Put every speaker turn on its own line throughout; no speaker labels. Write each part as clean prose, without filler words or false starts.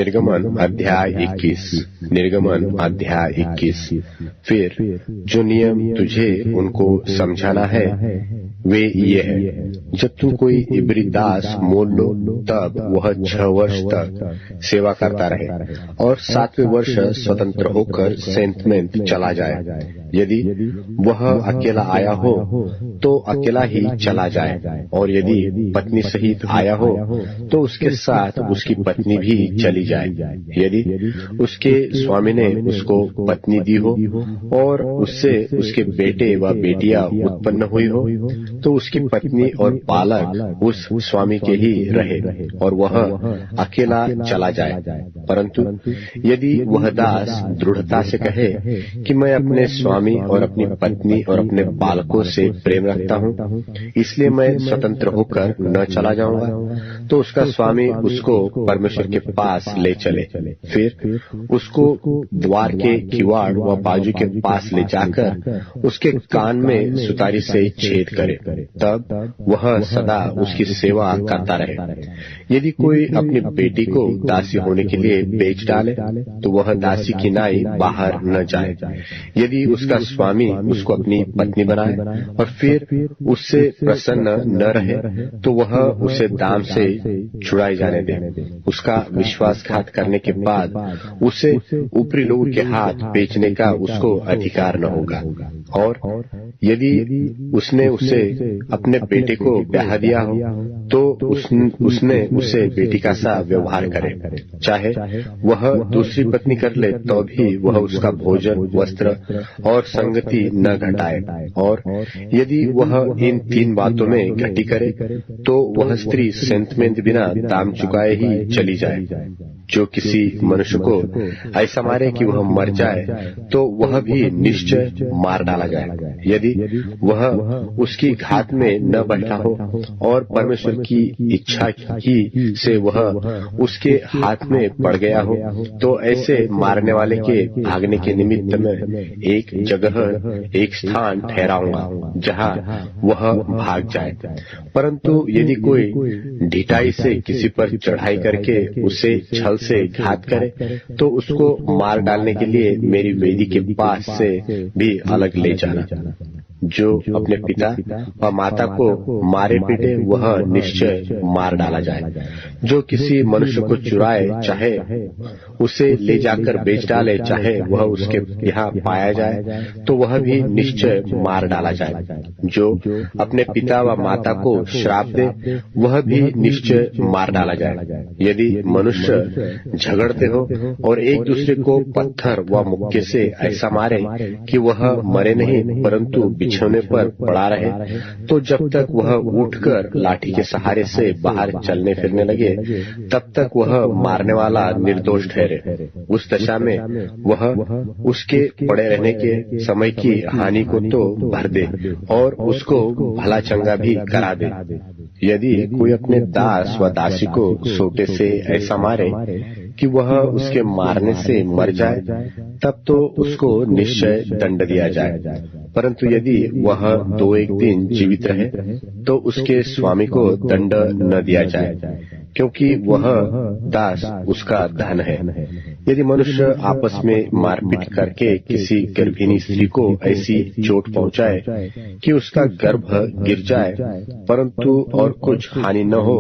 निर्गमन अध्याय 21। निर्गमन अध्याय 21। फिर जो नियम तुझे उनको समझाना है वे ये है, जब तुम कोई इब्री दास मोल लो तब वह 6 वर्ष तक सेवा करता रहे और 7वें वर्ष स्वतंत्र होकर सेंत में चला जाए। यदि वह अकेला आया हो तो अकेला ही चला जाए, और यदि पत्नी सहित आया हो तो उसके साथ उसकी पत्नी भी चली जाए। यदि उसके स्वामी ने उसको पत्नी दी हो और उससे उसके बेटे व बेटियां उत्पन्न हुई हो तो उसकी पत्नी और बालक उस स्वामी के ही रहे और वह अकेला चला जाए। परंतु यदि वह दास दृढ़ता से कहे कि मैं अपने स्वामी और अपनी पत्नी और अपने बालकों से प्रेम रखता हूँ, इसलिए मैं स्वतंत्र होकर न चला जाऊंगा, तो उसका स्वामी उसको परमेश्वर के पास ले चले। फिर उसको द्वार के किवाड़ व बाजू के पास ले जाकर उसके कान में सुतारी से छेद करे, तब वह सदा उसकी सेवा करता रहे। यदि कोई अपनी बेटी को दासी होने के लिए बेच डाले तो वह दासी की नाई बाहर न जाए। यदि उसका स्वामी उसको अपनी पत्नी बनाए और फिर उससे प्रसन्न न रहे तो वह उसे दाम से छुड़ाए जाने दे। उसका विश्वासघात करने के बाद उसे ऊपरी लोगों के हाथ बेचने का उसको अधिकार न होगा। और यदि उसने उसे अपने बेटे को ब्याह दिया हो तो उसने उसे बेटी का सा व्यवहार करे, चाहे वह दूसरी पत्नी कर ले तो भी वह उसका भोजन, वस्त्र और संगति न घटाए। और यदि वह इन 3 बातों में घटी करे तो वह स्त्री सेंत में बिना दाम चुकाए ही चली जाए। जो किसी मनुष्य को ऐसा मारे कि वह मर जाए तो वह भी निश्चय मार डाला जाए। यदि वह उसकी घात में न बैठा हो और परमेश्वर की इच्छा की से वह उसके हाथ में पड़ गया हो तो ऐसे मारने वाले के भागने के निमित्त में एक जगह, एक स्थान ठहराऊंगा जहाँ वह भाग जाए। परंतु यदि कोई ढिठाई से किसी पर चढ़ाई करके उसे छल से घात करे तो उसको मार डालने के लिए मेरी वेदी के पास से भी अलग ले जाना। जो अपने पिता व माता को मारे पीटे वह निश्चय मार डाला जाए। जो किसी मनुष्य को चुराए, चाहे उसे ले जाकर बेच डाले, चाहे वह उसके यहाँ पाया जाए तो वह भी निश्चय मार डाला जाए। जो अपने पिता व माता को श्राप दे वह भी निश्चय मार डाला जाए। यदि मनुष्य झगड़ते हो और एक दूसरे को पत्थर व मुक्के से ऐसा मारे कि वह मरे नहीं परंतु बिछौने पर पड़ा रहे, तो जब तक वह उठकर लाठी के सहारे से बाहर चलने फिरने लगे तब तक वह मारने वाला निर्दोष ठहरे। उस दशा में वह उसके पड़े रहने के समय की हानि को तो भर दे और उसको भला चंगा भी करा दे। यदि कोई अपने दास व दासी को सोटे से ऐसा मारे कि वह उसके मारने से मर जाए तब तो उसको निश्चय दंड दिया जाए। परंतु यदि वह 2-1 दिन जीवित रहे तो उसके स्वामी को दंड न दिया जाए, क्योंकि वह दास उसका धन है। यदि मनुष्य आपस में मारपीट करके किसी गर्भिणी स्त्री को ऐसी चोट पहुंचाए कि उसका गर्भ गिर जाए परंतु और कुछ हानि न हो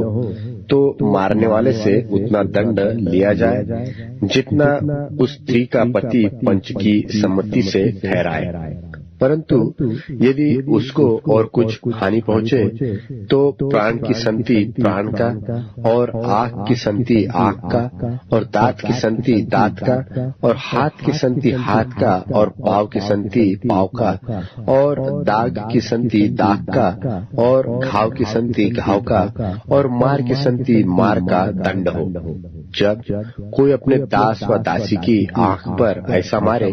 तो मारने वाले से उतना दंड लिया जाए जितना उस स्त्री का पति पंच की सम्मति से ठहराए। परंतु यदि उसको और कुछ हानि पहुंचे तो प्राण की संति प्राण का और आँख की संति आँख का और दांत की संति दांत का और हाथ की संति हाथ का और पाँव की संति पाँव का और दाग की संति दाग का और घाव की संति घाव का और मार की संति मार का दंड हो। जब कोई अपने दास व दासी की आँख पर ऐसा मारे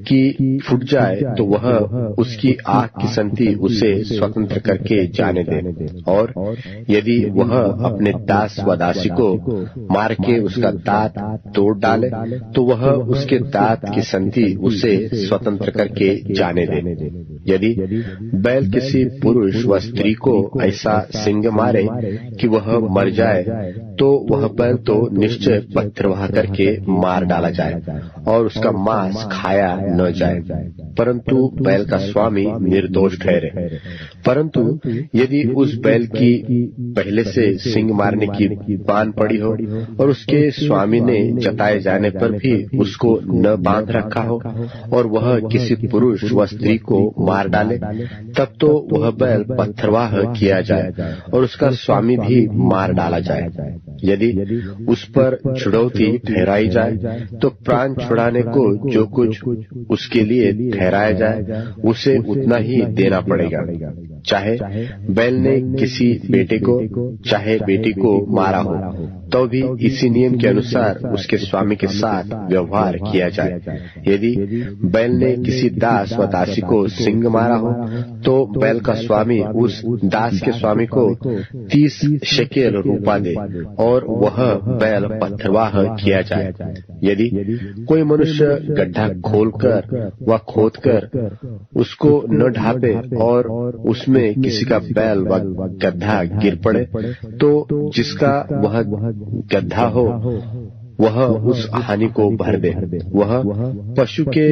कि फूट जाए तो वह उसकी आँख की संति उसे स्वतंत्र करके जाने दे। और यदि वह अपने दास व दासी को मार के उसका दांत तोड़ डाले तो वह उसके दांत की संति उसे स्वतंत्र करके जाने दे। यदि बैल किसी पुरुष व स्त्री को ऐसा सिंग मारे कि वह मर जाए, तो वह बैल तो निश्चय पथरवाह करके मार डाला जाए और उसका मांस खाया न जाए, परंतु बैल का स्वामी निर्दोष ठहरे। परंतु यदि उस बैल की पहले से सिंग मारने की बान पड़ी हो और उसके स्वामी ने जताए जाने पर भी उसको न बांध रखा हो और वह किसी पुरुष व स्त्री को मार डाले, तब तो वह बैल पथरवाह किया जाए और उसका स्वामी भी मार डाला जाए। यदि उस पर छुड़ौती ठहराई जाए, तो प्राण छुड़ाने को जो कुछ उसके लिए ठहराया जाए उसे उतना ही देना पड़ेगा, चाहे बैल ने किसी बेटे को चाहे बेटी को मारा हो, तो भी इसी नियम के अनुसार उसके स्वामी के साथ व्यवहार किया जाए। यदि बैल ने किसी दास व दासी को सिंग मारा हो, तो बैल का स्वामी उस दास के स्वामी को 30 शेकेल रूपा दे और वह बैल पथरवाह किया जाए। यदि कोई मनुष्य गड्ढा खोलकर व खोदकर उसको न ढापे और उसमें किसी का बैल व गड्ढा गिर पड़े, तो जिसका वह गड्ढा हो वह उस हानि को भर दे, वह पशु के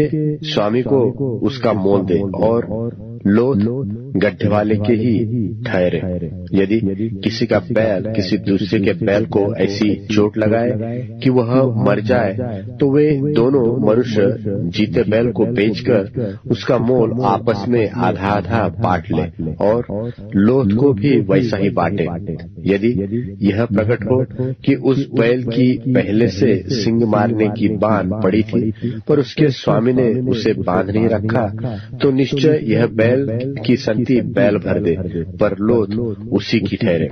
स्वामी को उसका मोल दे और लोथ गड्ढे वाले के ही ठहरे। यदि किसी का बैल किसी दूसरे के बैल को ऐसी चोट लगाए कि वह मर जाए, तो वे दोनों मनुष्य जीते बैल को बेचकर उसका मोल आपस में आधा आधा बांट ले और लोथ को भी वैसा ही बांटे। यदि यह प्रकट हो कि उस बैल की पहले से सिंग मारने की बान पड़ी थी पर उसके स्वामी ने उसे बांध नहीं रखा, तो निश्चय यह बैल की संति बैल भर दे, पर लोथ उसी की ठहरे।